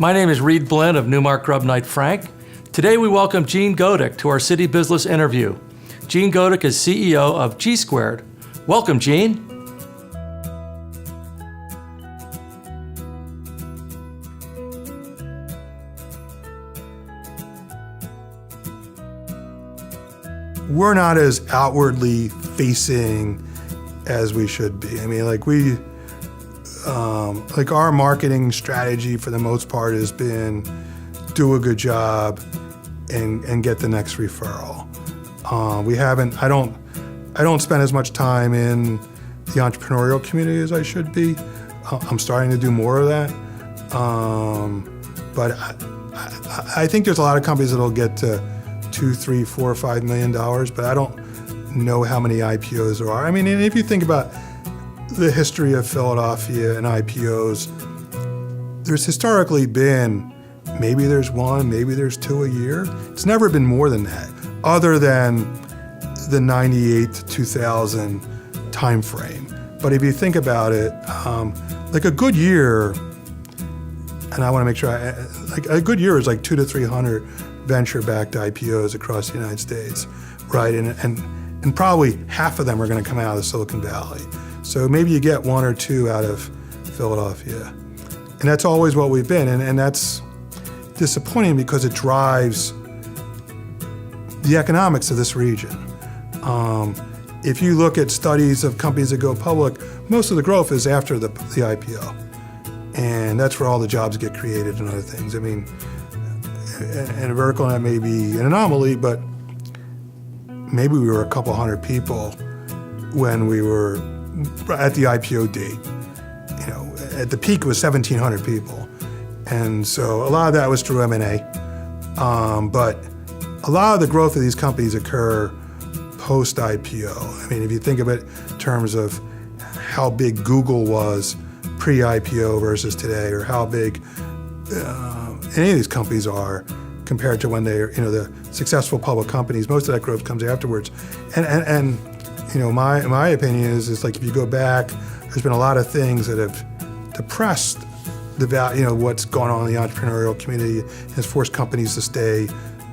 My name is Reed Blinn of Newmark Grubb Knight Frank. Today we welcome Gene Godik to our City Business interview. Gene Godik is CEO of G Squared. Welcome, Gene. We're not as outwardly facing as we should be. I mean, our marketing strategy for the most part has been do a good job and get the next referral. I don't spend as much time in the entrepreneurial community as I should be. I'm starting to do more of that. But I think there's a lot of companies that'll get to $2, $3, $4, $5 million, but I don't know how many IPOs there are. I mean, if you think about the history of Philadelphia and IPOs, there's historically been, maybe there's one, maybe there's two a year. It's never been more than that, other than the 98 to 2000 time frame. But if you think about it, like a good year, and I want to make sure, a good year is like 200 to 300 venture-backed IPOs across the United States, right? And probably half of them are going to come out of the Silicon Valley. So maybe you get one or two out of Philadelphia. And that's always what we've been, and that's disappointing because it drives the economics of this region. If you look at studies of companies that go public, most of the growth is after the IPO. And that's where all the jobs get created and other things. I mean, and a vertical net may be an anomaly, but maybe we were a couple hundred people when we were at the IPO date. You know, at the peak it was 1,700 people. And so a lot of that was through M&A. But a lot of the growth of these companies occur post-IPO. I mean, if you think of it in terms of how big Google was pre-IPO versus today, or how big any of these companies are compared to when they're, the successful public companies, most of that growth comes afterwards. And my opinion is like if you go back, there's been a lot of things that have depressed the value, what's going on in the entrepreneurial community, has forced companies to stay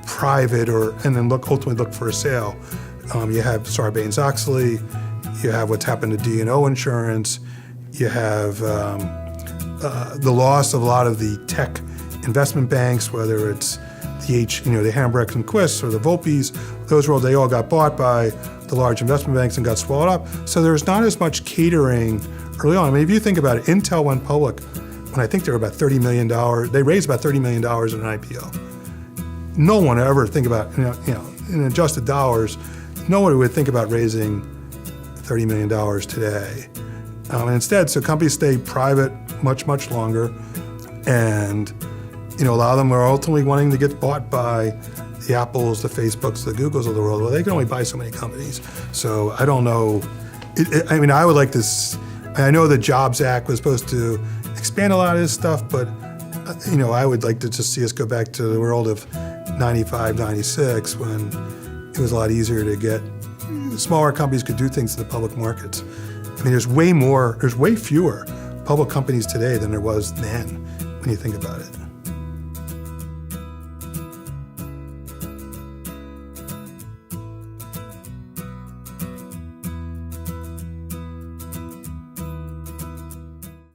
private and then ultimately look for a sale. You have Sarbanes-Oxley, you have what's happened to D&O insurance, you have the loss of a lot of the tech investment banks, whether it's the Hambrechts and Quists or the Volpes, they all got bought by the large investment banks and got swallowed up. So there's not as much catering early on. I mean, if you think about it, Intel went public when I think they were about $30 million. They raised about $30 million in an IPO. No one would ever think about, in adjusted dollars, no one would think about raising $30 million today. And instead, so companies stay private much, much longer. And, a lot of them are ultimately wanting to get bought by the Apples, the Facebooks, the Googles of the world. Well, they can only buy so many companies. So I don't know. I would like this. I know the Jobs Act was supposed to expand a lot of this stuff, but, I would like to just see us go back to the world of 95, 96, when it was a lot easier to get, smaller companies could do things in the public markets. I mean, there's way fewer public companies today than there was then, when you think about it.